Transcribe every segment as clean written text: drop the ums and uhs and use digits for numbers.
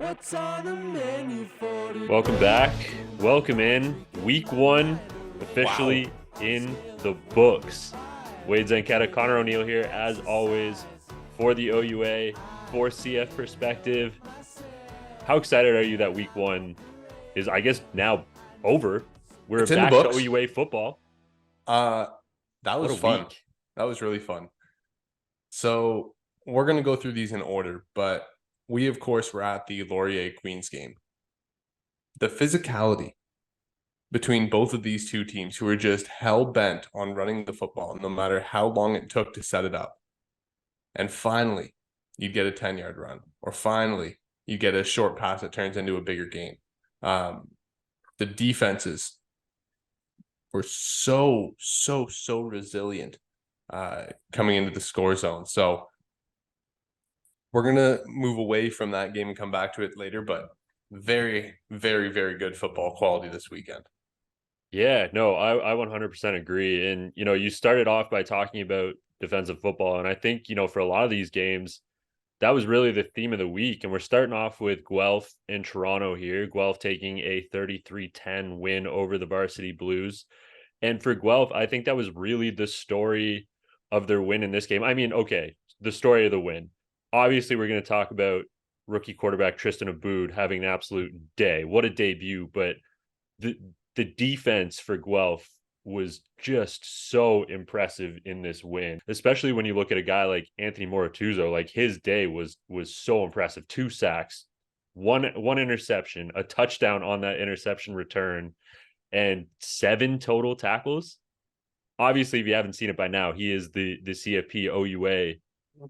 What's on the menu for today? Welcome back. Welcome in. Week 1 Wow. officially in the books. Wade Zanketta, Connor O'Neill here, as always, for the OUA, for CF Perspective. How excited are you that Week 1 is, I guess, now over? We're It's in the back to books. OUA football. That What was a fun. week. That was really fun. So we're going to go through these in order, but we, of course, were at the Laurier Queens game. The physicality between both of these two teams who were just hell-bent on running the football, no matter how long it took to set it up. And finally, you get a 10-yard run, or finally, you get a short pass that turns into a bigger game. The defenses were so resilient coming into the score zone. So we're going to move away from that game and come back to it later, but very, very, very good football quality this weekend. Yeah, no, I 100% agree. And, you started off by talking about defensive football. And I think, for a lot of these games, that was really the theme of the week. And we're starting off with Guelph in Toronto here. Guelph taking a 33-10 win over the Varsity Blues. And for Guelph, I think that was really the story of their win in this game. I mean, okay, the story of the win. Obviously, we're going to talk about rookie quarterback Tristan Aboud having an absolute day. What a debut. But the defense for Guelph was just so impressive in this win, especially when you look at a guy like Anthony Moratuzzo. Like, his day was so impressive. 2 sacks, one interception, a touchdown on that interception return, and 7 total tackles. Obviously, if you haven't seen it by now, he is the CFP OUA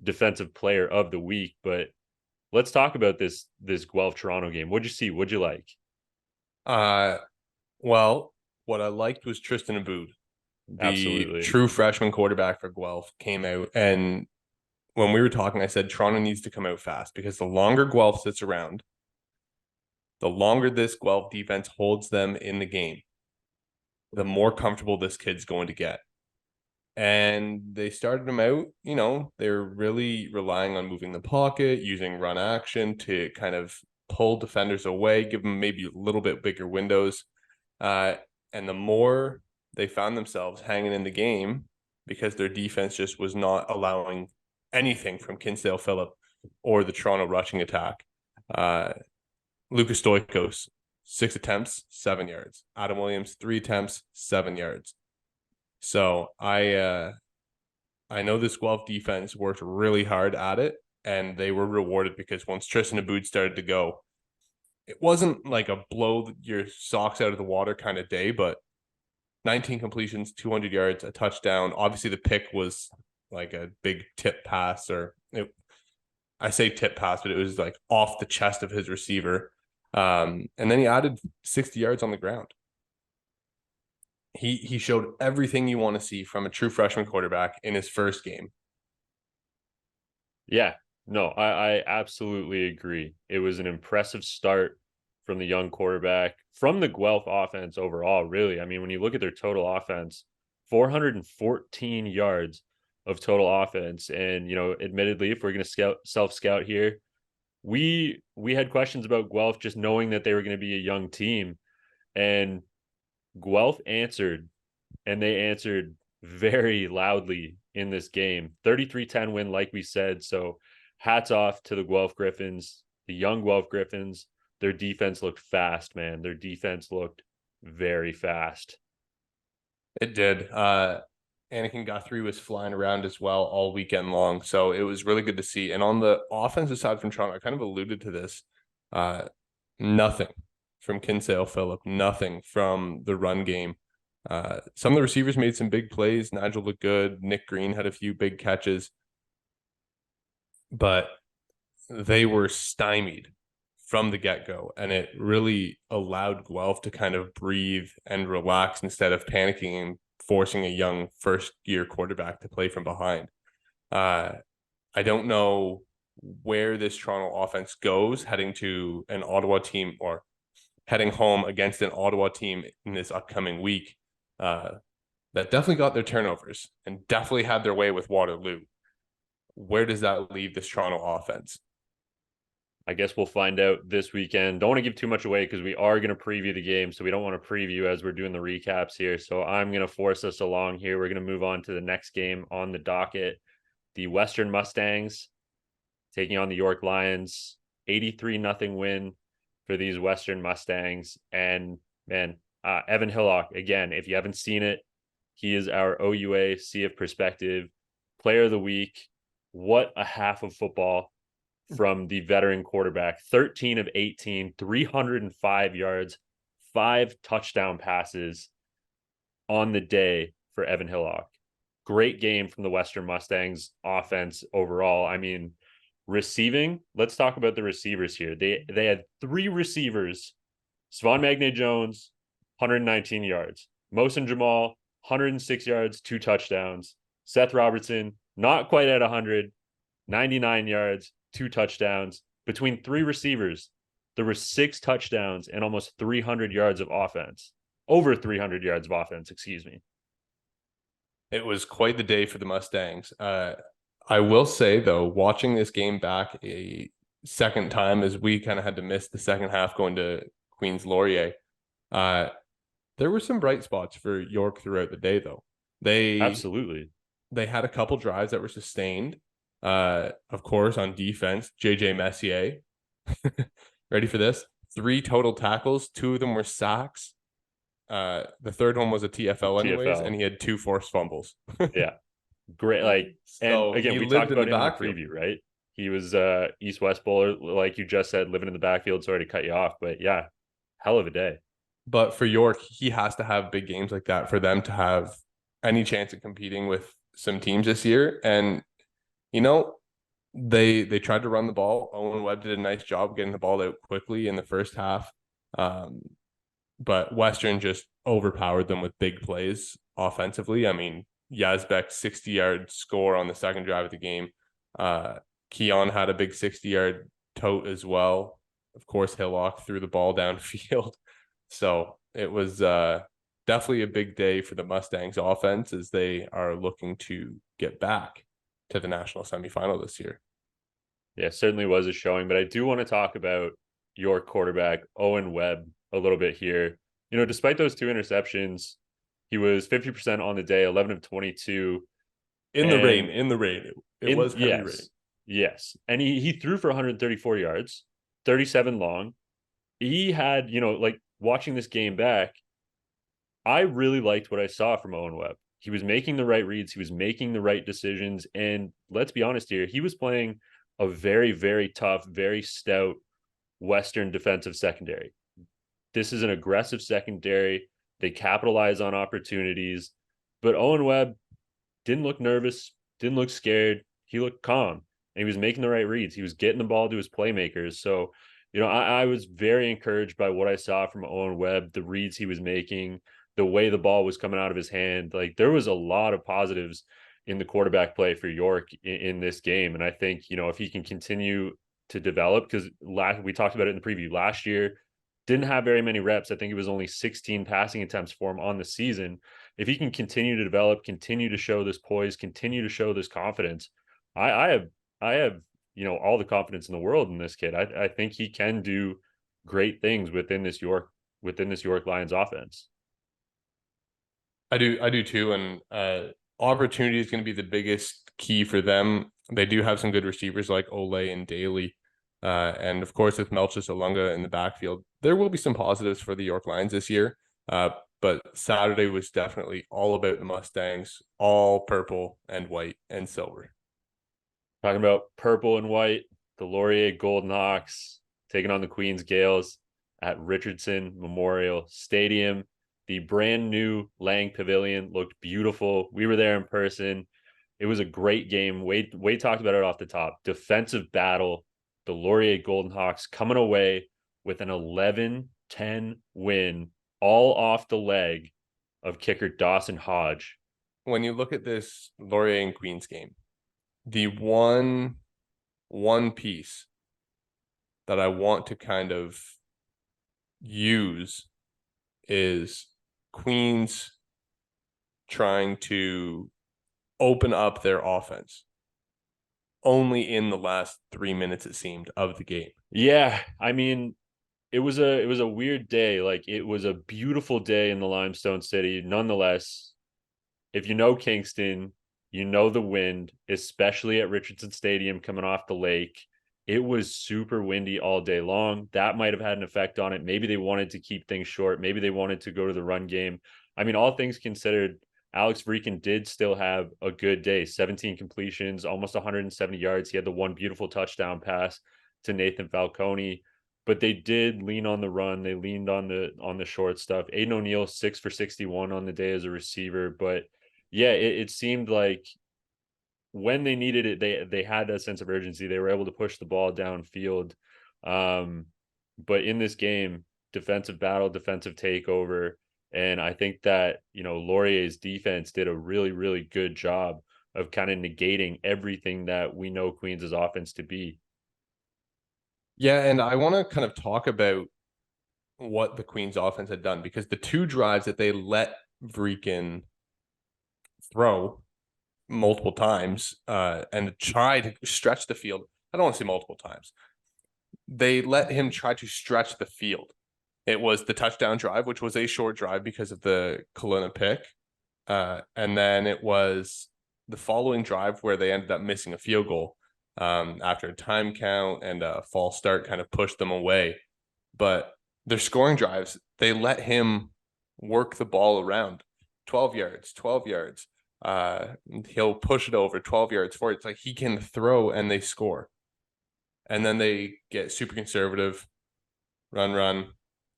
defensive player of the week. But let's talk about this Guelph Toronto game. What'd you see? What'd you like? Well, what I liked was Tristan Aboud, the Absolutely. true freshman quarterback for Guelph, came out. And when we were talking, I said Toronto needs to come out fast because the longer Guelph sits around, the longer this Guelph defense holds them in the game, the more comfortable this kid's going to get. And they started him out, they're really relying on moving the pocket, using run action to kind of pull defenders away, give them maybe a little bit bigger windows. And the more they found themselves hanging in the game because their defense just was not allowing anything from Kinsale Phillip or the Toronto rushing attack. Lucas Stoikos, 6 attempts, 7 yards. Adam Williams, 3 attempts, 7 yards. So I know this Guelph defense worked really hard at it, and they were rewarded because once Tristan Aboud started to go, it wasn't like a blow your socks out of the water kind of day, but 19 completions, 200 yards, a touchdown. Obviously, the pick was like a big tip pass, I say tip pass, but it was like off the chest of his receiver. And then he added 60 yards on the ground. He showed everything you want to see from a true freshman quarterback in his first game. Yeah, no, I absolutely agree. It was an impressive start from the young quarterback, from the Guelph offense overall, really. I mean, when you look at their total offense, 414 yards of total offense. And, admittedly, if we're going to self-scout here, we had questions about Guelph just knowing that they were going to be a young team. And Guelph answered, and they answered very loudly in this game. 33-10 win, like we said. So hats off to the Guelph Griffins, the young Guelph Griffins. Their defense looked fast, man. Their defense looked very fast. It did. Anakin Guthrie was flying around as well all weekend long. So it was really good to see. And on the offensive side from Toronto, I kind of alluded to this. Nothing from Kinsale Phillip, nothing from the run game. Some of the receivers made some big plays. Nigel looked good. Nick Green had a few big catches. But they were stymied from the get-go, and it really allowed Guelph to kind of breathe and relax instead of panicking and forcing a young first-year quarterback to play from behind. I don't know where this Toronto offense goes heading to an Ottawa team or heading home against an Ottawa team in this upcoming week that definitely got their turnovers and definitely had their way with Waterloo. Where does that leave this Toronto offense? I guess we'll find out this weekend. Don't want to give too much away because we are going to preview the game. So we don't want to preview as we're doing the recaps here. So I'm going to force us along here. We're going to move on to the next game on the docket. The Western Mustangs taking on the York Lions. 83-0 win for these Western Mustangs. And man, Evan Hillock, again, if you haven't seen it, he is our OUA Sea of Perspective Player of the Week. What a half of football from the veteran quarterback. 13 of 18, 305 yards, 5 touchdown passes on the day for Evan Hillock. Great game from the Western Mustangs offense overall. I mean, receiving, let's talk about the receivers here. They had 3 receivers. Svon Magne-Jones, 119 yards. Mosin Jamal, 106 yards, 2 touchdowns. Seth Robertson, not quite at 100, 99 yards, 2 touchdowns. Between 3 receivers, there were 6 touchdowns and almost 300 yards of offense. Over 300 yards of offense, excuse me. It was quite the day for the Mustangs. I will say, though, watching this game back a second time, as we kind of had to miss the second half going to Queen's Laurier, there were some bright spots for York throughout the day, though. Absolutely. They had a couple drives that were sustained. Of course, on defense, JJ Messier. Ready for this? 3 total tackles. 2 of them were sacks. The third one was a TFL anyways, and he had 2 forced fumbles. Yeah. Great. Like, so and again, we talked about him in the preview, right? He was East-West bowler, like you just said, living in the backfield. Sorry to cut you off, but yeah, hell of a day. But for York, he has to have big games like that for them to have any chance of competing with some teams this year. And you know, they tried to run the ball. Owen Webb did a nice job getting the ball out quickly in the first half. But Western just overpowered them with big plays offensively. I mean, Yazbek's 60-yard score on the second drive of the game. Keon had a big 60-yard tote as well. Of course, Hillock threw the ball downfield. So it was definitely a big day for the Mustangs offense as they are looking to get back to the national semifinal this year. Yeah, certainly was a showing, but I do want to talk about your quarterback, Owen Webb, a little bit here. You know, despite those 2 interceptions, he was 50% on the day, 11 of 22. In the rain. It was heavy rain. Yes. And he threw for 134 yards, 37 long. He had, you know, like watching this game back, I really liked what I saw from Owen Webb. He was making the right reads. He was making the right decisions. And let's be honest here, he was playing a very, very tough, very stout Western defensive secondary. This is an aggressive secondary. They capitalize on opportunities. But Owen Webb didn't look nervous, didn't look scared. He looked calm, and he was making the right reads. He was getting the ball to his playmakers. So, you know, I was very encouraged by what I saw from Owen Webb, the reads he was making, the way the ball was coming out of his hand. Like, there was a lot of positives in the quarterback play for York in this game. And I think, you know, if he can continue to develop, because we talked about it in the preview last year, didn't have very many reps. I think it was only 16 passing attempts for him on the season. If he can continue to develop, continue to show this poise, continue to show this confidence, I have, you know, all the confidence in the world in this kid. I think he can do great things within this York Lions offense. I do too. And opportunity is going to be the biggest key for them. They do have some good receivers like Ole and Daly. And of course, with Melchis Olunga in the backfield, there will be some positives for the York Lions this year. But Saturday was definitely all about the Mustangs, all purple and white and silver. Talking about purple and white, the Laurier Golden Hawks taking on the Queens Gales at Richardson Memorial Stadium. The brand new Lang Pavilion looked beautiful. We were there in person. It was a great game. Wade talked about it off the top. Defensive battle. The Laurier Golden Hawks coming away with an 11-10 win, all off the leg of kicker Dawson Hodge. When you look at this Laurier and Queens game, the one piece that I want to kind of use is Queens trying to open up their offense. only in the last 3 minutes, it seemed, of the game. Yeah, I mean, it was a weird day. Like, it was a beautiful day in the Limestone City. Nonetheless, if you know Kingston, you know the wind, especially at Richardson Stadium coming off the lake. It was super windy all day long. That might have had an effect on it. Maybe they wanted to keep things short. Maybe they wanted to go to the run game. I mean, all things considered, Alex Vreeken did still have a good day. 17 completions, almost 170 yards. He had the one beautiful touchdown pass to Nathan Falcone, but they did lean on the run. They leaned on the short stuff. Aiden O'Neill 6 for 61 on the day as a receiver, but yeah, it seemed like when they needed it, they had that sense of urgency. They were able to push the ball downfield. But in this game, defensive battle, defensive takeover, and I think that, Laurier's defense did a really, really good job of kind of negating everything that we know Queens' offense to be. Yeah, and I want to kind of talk about what the Queens offense had done, because the 2 drives that they let Vreeken throw multiple times and try to stretch the field. I don't want to say multiple times. They let him try to stretch the field. It was the touchdown drive, which was a short drive because of the Kelowna pick. And then it was the following drive where they ended up missing a field goal after a time count and a false start kind of pushed them away. But their scoring drives, they let him work the ball around 12 yards, 12 yards. He'll push it over 12 yards for it. It's like he can throw and they score. And then they get super conservative, run,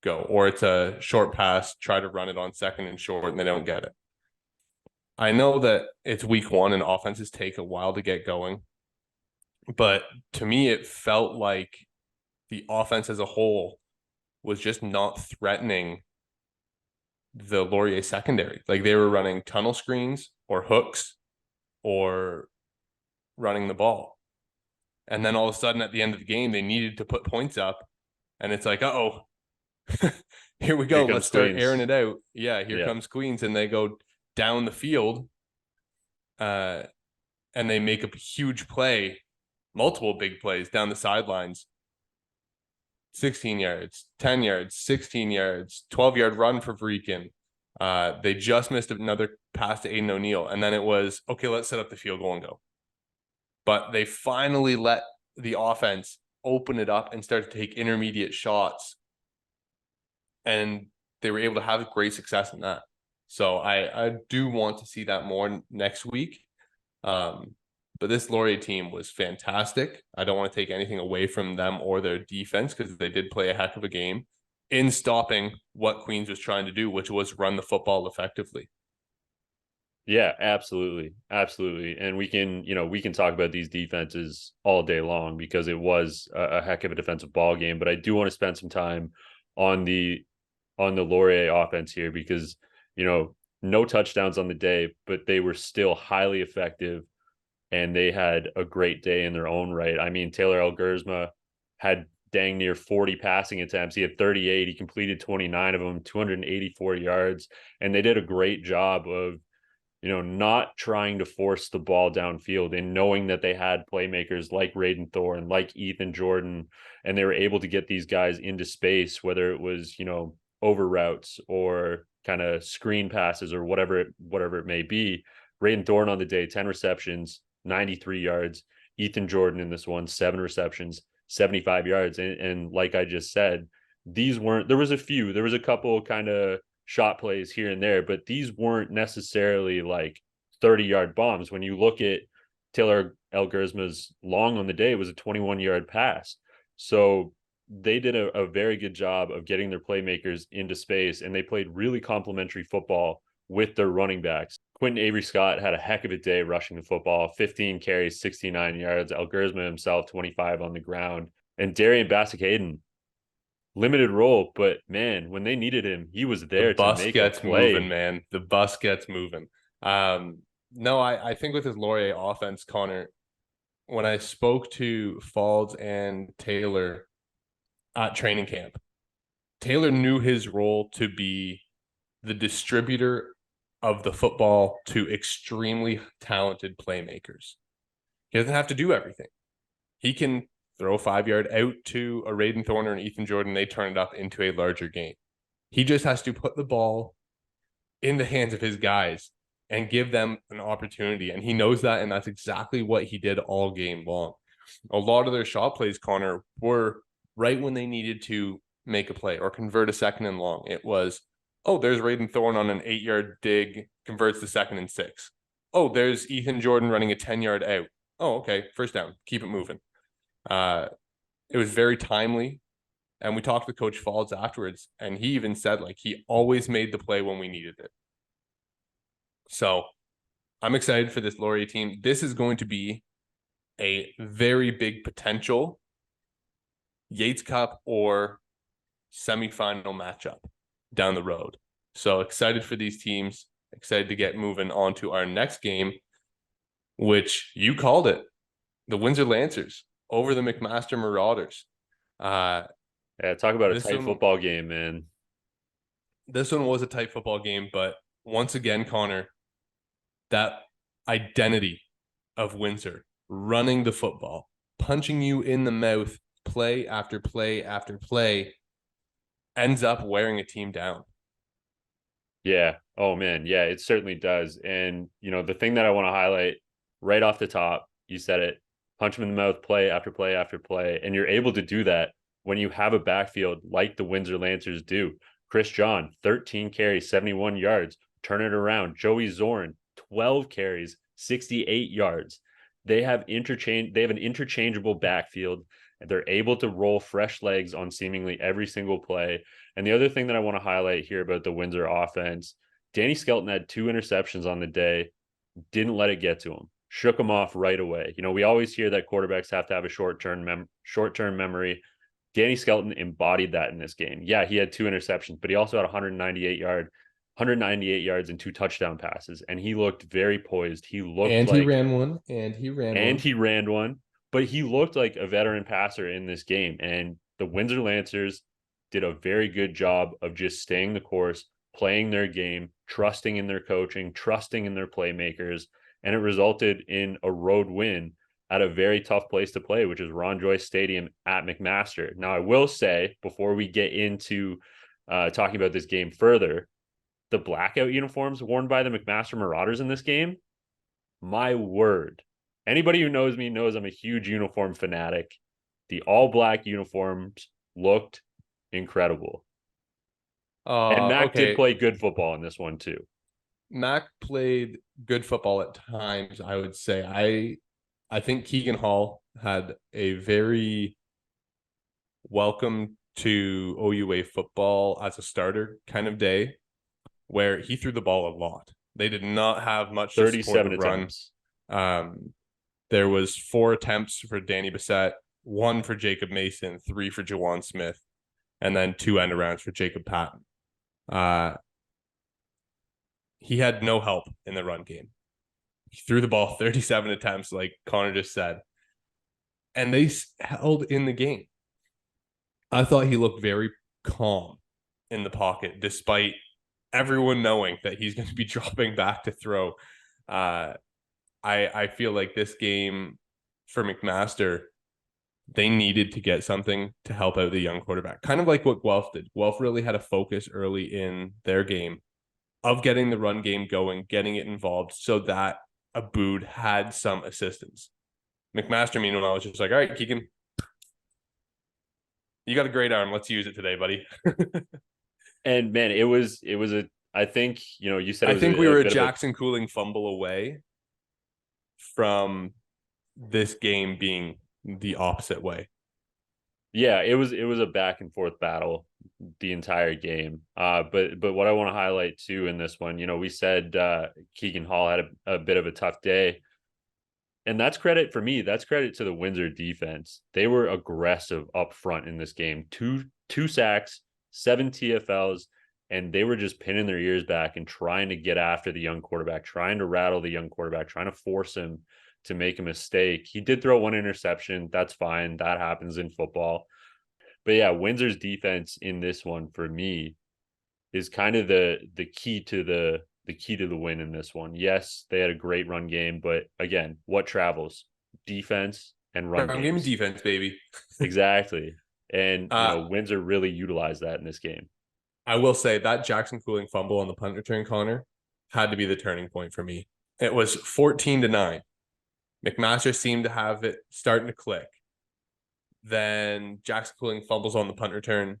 go. Or it's a short pass, try to run it on second and short, and they don't get it. I know that it's week 1 and offenses take a while to get going. But to me, it felt like the offense as a whole was just not threatening the Laurier secondary. Like, they were running tunnel screens or hooks or running the ball. And then all of a sudden at the end of the game, they needed to put points up. And it's like, uh-oh, here we go. Let's start airing it out. Yeah, here comes Queens. And they go down the field and they make a huge play, multiple big plays down the sidelines. 16 yards, 10 yards, 16 yards, 12-yard run for Vreeken. They just missed another pass to Aiden O'Neill. And then it was, okay, let's set up the field goal and go. But they finally let the offense open it up and start to take intermediate shots. And they were able to have great success in that. So I do want to see that more next week. But this Laurier team was fantastic. I don't want to take anything away from them or their defense, because they did play a heck of a game in stopping what Queens was trying to do, which was run the football effectively. Yeah, absolutely. Absolutely. And we can talk about these defenses all day long, because it was a heck of a defensive ball game. But I do want to spend some time on the Laurier offense here, because, no touchdowns on the day, but they were still highly effective. And they had a great day in their own right. I mean, Taylor Elgersma had dang near 40 passing attempts. He had 38. He completed 29 of them, 284 yards. And they did a great job of, not trying to force the ball downfield, and knowing that they had playmakers like Raiden Thorne, like Ethan Jordan, and they were able to get these guys into space, whether it was, over routes or kind of screen passes or whatever it may be. Raiden Thorne on the day, 10 receptions, 93 yards. Ethan Jordan in this one, 7 receptions, 75 yards. And like I just said, there was a couple kind of shot plays here and there, but these weren't necessarily like 30-yard bombs. When you look at Taylor Elgersma's long on the day, it was a 21-yard pass. So they did a very good job of getting their playmakers into space, and they played really complementary football with their running backs. Quentin Avery-Scott had a heck of a day rushing the football, 15 carries, 69 yards. Elgersma himself, 25 on the ground. And Darian Bassick-Hayden, limited role, but man, when they needed him, he was there to make a play. The bus gets moving, man. The bus gets moving. No, I think with his Laurier offense, Connor, when I spoke to Faulds and Taylor at training camp, Taylor knew his role to be the distributor of the football to extremely talented playmakers. He doesn't have to do everything. He can throw a 5-yard out to a Raiden Thorne or an Ethan Jordan. They turn it up into a larger game. He just has to put the ball in the hands of his guys and give them an opportunity. And he knows that, and that's exactly what he did all game long. A lot of their shot plays, Connor, were right when they needed to make a play or convert a 2nd and long. It was, oh, there's Raiden Thorne on an 8-yard dig, converts the 2nd and 6. Oh, there's Ethan Jordan running a 10-yard out. Oh, okay, first down, keep it moving. It was very timely. And we talked with Coach Falls afterwards, and he even said, like, he always made the play when we needed it. So I'm excited for this Laurier team. This is going to be a very big potential Yates Cup or semifinal matchup down the road. So excited for these teams, excited to get moving on to our next game, which you called it, the Windsor Lancers over the McMaster Marauders. Yeah, talk about a tight football game, man. This one was a tight football game, but once again, Connor, that identity of Windsor, running the football, punching you in the mouth, play after play after play, ends up wearing a team down. Yeah. Oh, man. Yeah, it certainly does. And, the thing that I want to highlight right off the top, you said it, punch them in the mouth, play after play after play. And you're able to do that when you have a backfield like the Windsor Lancers do. Chris John, 13 carries, 71 yards, turn it around. Joey Zorn, 12 carries, 68 yards. They have an interchangeable backfield. They're able to roll fresh legs on seemingly every single play. And the other thing that I want to highlight here about the Windsor offense, Danny Skelton had 2 interceptions on the day, didn't let it get to him, shook him off right away. We always hear that quarterbacks have to have a short-term memory. Danny Skelton embodied that in this game. Yeah, he had 2 interceptions, but he also had 198 yards and 2 touchdown passes, and he looked very poised. He ran one. He ran one, but he looked like a veteran passer in this game. And the Windsor Lancers did a very good job of just staying the course, playing their game, trusting in their coaching, trusting in their playmakers, and it resulted in a road win at a very tough place to play, which is Ron Joyce Stadium at McMaster. Now, I will say, before we get into talking about this game further, the blackout uniforms worn by the McMaster Marauders in this game, my word. Anybody who knows me knows I'm a huge uniform fanatic. The all-black uniforms looked incredible. And Mac did play good football in this one, too. Mac played good football at times, I would say. I think Keegan Hall had a very welcome to OUA football as a starter kind of day where he threw the ball a lot. They did not have much 37 attempts. There was 4 attempts for Danny Bissett, 1 for Jacob Mason, 3 for Jawan Smith, and then 2 end arounds for Jacob Patton. He had no help in the run game. He threw the ball 37 attempts, like Connor just said, and they held in the game. I thought he looked very calm in the pocket, despite everyone knowing that he's going to be dropping back to throw. I feel like this game for McMaster, they needed to get something to help out the young quarterback, kind of like what Guelph did. Guelph really had a focus early in their game of getting the run game going, getting it involved so that Abood had some assistance. McMaster, meanwhile, was just like, all right, Keegan, you got a great arm. Let's use it today, buddy. And man, I think, you said, I think we were a Jackson Cooling fumble away from this game being the opposite way. Yeah, it was a back and forth battle the entire game. But what I want to highlight too in this one, we said Keegan Hall had a bit of a tough day. And that's credit for me. That's credit to the Windsor defense. They were aggressive up front in this game. Two sacks, 7 TFLs, and they were just pinning their ears back and trying to get after the young quarterback, trying to rattle the young quarterback, trying to force him to make a mistake. He did throw 1 interception. That's fine. That happens in football. But yeah, Windsor's defense in this one for me is kind of the key to the win in this one. Yes, they had a great run game, but again, what travels? defense and run Ground game games. defense, baby. Exactly. And, Uh, Windsor really utilized that in this game. I will say that Jackson Cooling fumble on the punt return, Connor, had to be the turning point for me. It was 14-9. McMaster seemed to have it starting to click. Then Jackson Cooling fumbles on the punt return,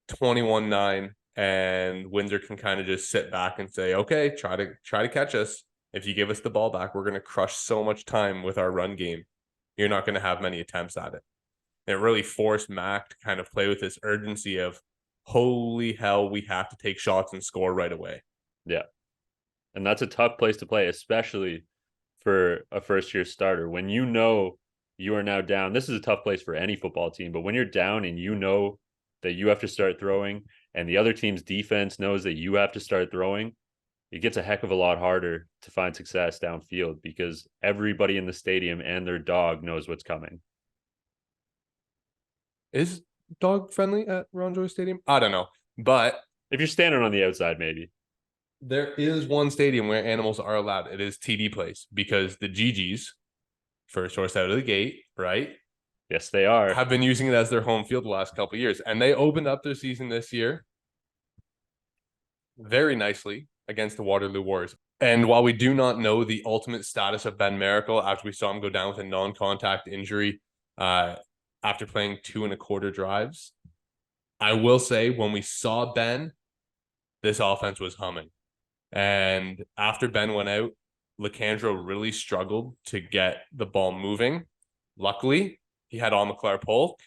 21-9, and Windsor can kind of just sit back and say, okay, try to catch us. If you give us the ball back, we're going to crush so much time with our run game. You're not going to have many attempts at it. And it really forced Mac to kind of play with this urgency of, holy hell, we have to take shots and score right away. Yeah. And that's a tough place to play, especially for a first-year starter. When you know you are now down, this is a tough place for any football team, but when you're down and you know that you have to start throwing and the other team's defense knows that you have to start throwing, it gets a heck of a lot harder to find success downfield because everybody in the stadium and their dog knows what's coming. Is dog friendly at Ron Joy Stadium? I don't know. But if you're standing on the outside, maybe. There is one stadium where animals are allowed. It is TD Place because the GGs, first horse out of the gate, right? Yes, they are. Have been using it as their home field the last couple of years. And they opened up their season this year very nicely against the Waterloo Warriors. And while we do not know the ultimate status of Ben Miracle after we saw him go down with a non-contact injury after playing 2.25 drives, I will say when we saw Ben, this offense was humming. And after Ben went out, LeCandro really struggled to get the ball moving. Luckily, he had Amaclar Polk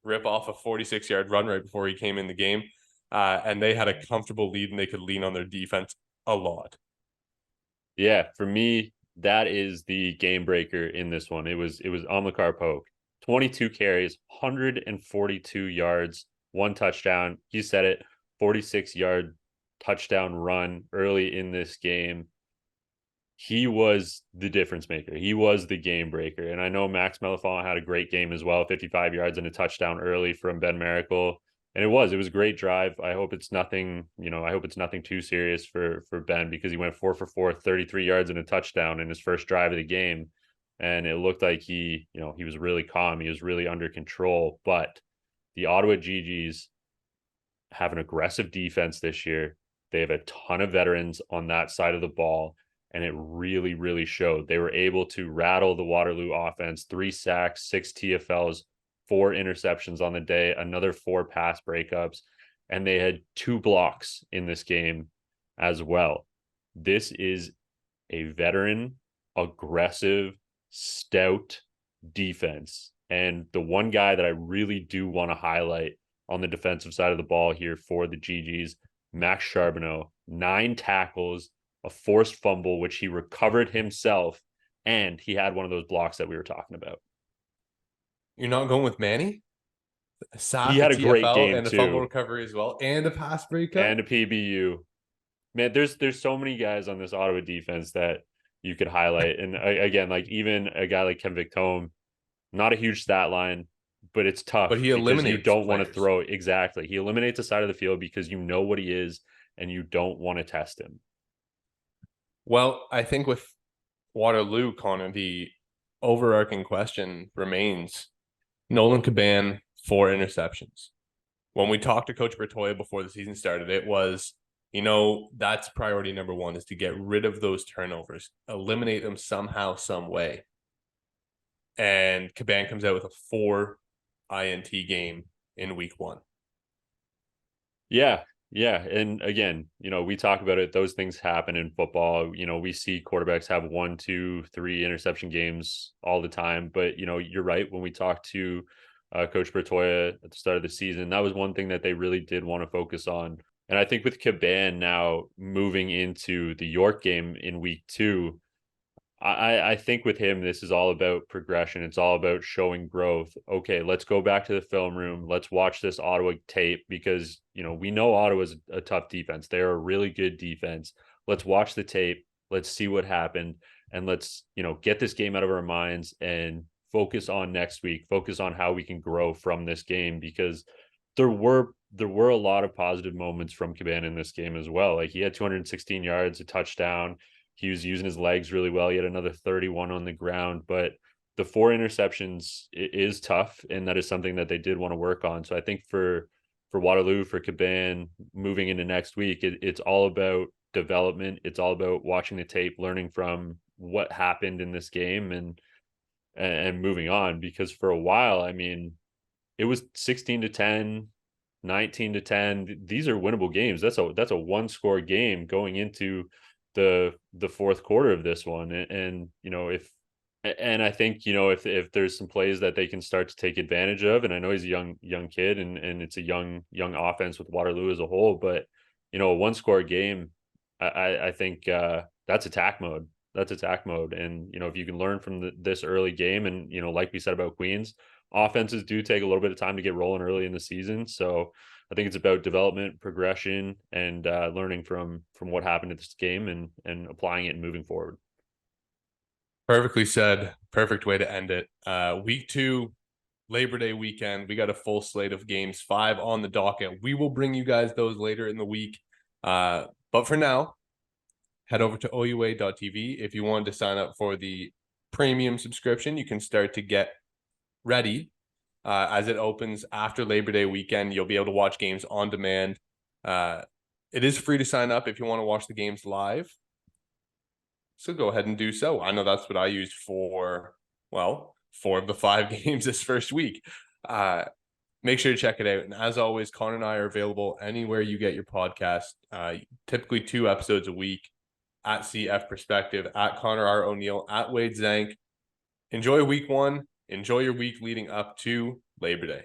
rip off a 46-yard run right before he came in the game. And they had a comfortable lead and they could lean on their defense a lot. Yeah, for me, that is the game breaker in this one. It was Amaclar Polk. 22 carries, 142 yards, 1 touchdown. You said it, 46-yard touchdown run early in this game. He was the difference maker. He was the game breaker. And I know Max Mellifont had a great game as well, 55 yards and a touchdown early from Ben Miracle. And it was a great drive. I hope it's nothing, too serious for Ben because he went 4 for 4, 33 yards and a touchdown in his first drive of the game. And it looked like he was really calm. He was really under control. But the Ottawa GGs have an aggressive defense this year. They have a ton of veterans on that side of the ball, and it really, really showed. They were able to rattle the Waterloo offense, 3 sacks, 6 TFLs, 4 interceptions on the day, another 4 pass breakups, and they had 2 blocks in this game as well. This is a veteran, aggressive, stout defense. And the one guy that I really do want to highlight on the defensive side of the ball here for the GGs, Max Charbonneau, 9 tackles, a forced fumble, which he recovered himself, and he had one of those blocks that we were talking about. You're not going with Manny? A sack, he had a TFL, great game and a too. fumble recovery as well, and a pass breakup. And a PBU. Man, there's so many guys on this Ottawa defense that you could highlight. And again, like even a guy like Ken Victome, not a huge stat line, but it's tough. But he eliminates you don't want to players. throw. Exactly. He eliminates the side of the field because you know what he is and you don't want to test him. Well, I think with Waterloo, Connor, the overarching question remains Nolan Caban, 4 interceptions. When we talked to Coach Bertoya before the season started, it was, that's priority number 1 is to get rid of those turnovers, eliminate them somehow, some way. And Caban comes out with a 4 INT game in week 1. Yeah. And again, we talk about it. Those things happen in football. We see quarterbacks have 1, 2, 3 interception games all the time. But, you're right. When we talked to Coach Bertoya at the start of the season, that was one thing that they really did want to focus on. And I think with Caban now moving into the York game in week 2, I think with him, this is all about progression. It's all about showing growth. Okay, let's go back to the film room. Let's watch this Ottawa tape because, we know Ottawa's a tough defense. They're a really good defense. Let's watch the tape. Let's see what happened. And let's, get this game out of our minds and focus on next week. Focus on how we can grow from this game because there were a lot of positive moments from Caban in this game as well. Like he had 216 yards, a touchdown. He was using his legs really well. He had another 31 on the ground, but the 4 interceptions is tough, and that is something that they did want to work on. So I think for Waterloo, for Caban, moving into next week, it's all about development. It's all about watching the tape, learning from what happened in this game, and moving on. Because for a while, I mean, it was 16-10, 19-10. These are winnable games. That's a one score game going into the fourth quarter of this one. And you know, and I think, you know, if there's some plays that they can start to take advantage of, and I know he's a young kid, and it's a young offense with Waterloo as a whole, but you know, a one score game, I think that's attack mode. That's attack mode. And you know, if you can learn from this early game, and you know, like we said about Queens, offenses do take a little bit of time to get rolling early in the season. So I think it's about development, progression, and learning from what happened in this game, and applying it and moving forward. Perfectly said. Perfect way to end it. Week 2, Labor Day weekend. We got a full slate of games, 5 on the docket. We will bring you guys those later in the week. But for now, head over to OUA.tv. If you wanted to sign up for the premium subscription, you can start to get ready as it opens after Labor Day weekend. You'll be able to watch games on demand. It is free to sign up if you want to watch the games live. So go ahead and do so. I know that's what I used for, well, 4 of the 5 games this first week. Make sure to check it out. And as always, Connor and I are available anywhere you get your podcast. Typically 2 episodes a week, at CF Perspective, at Connor R. O'Neill, at Wade Zank. Enjoy week 1. Enjoy your week leading up to Labor Day.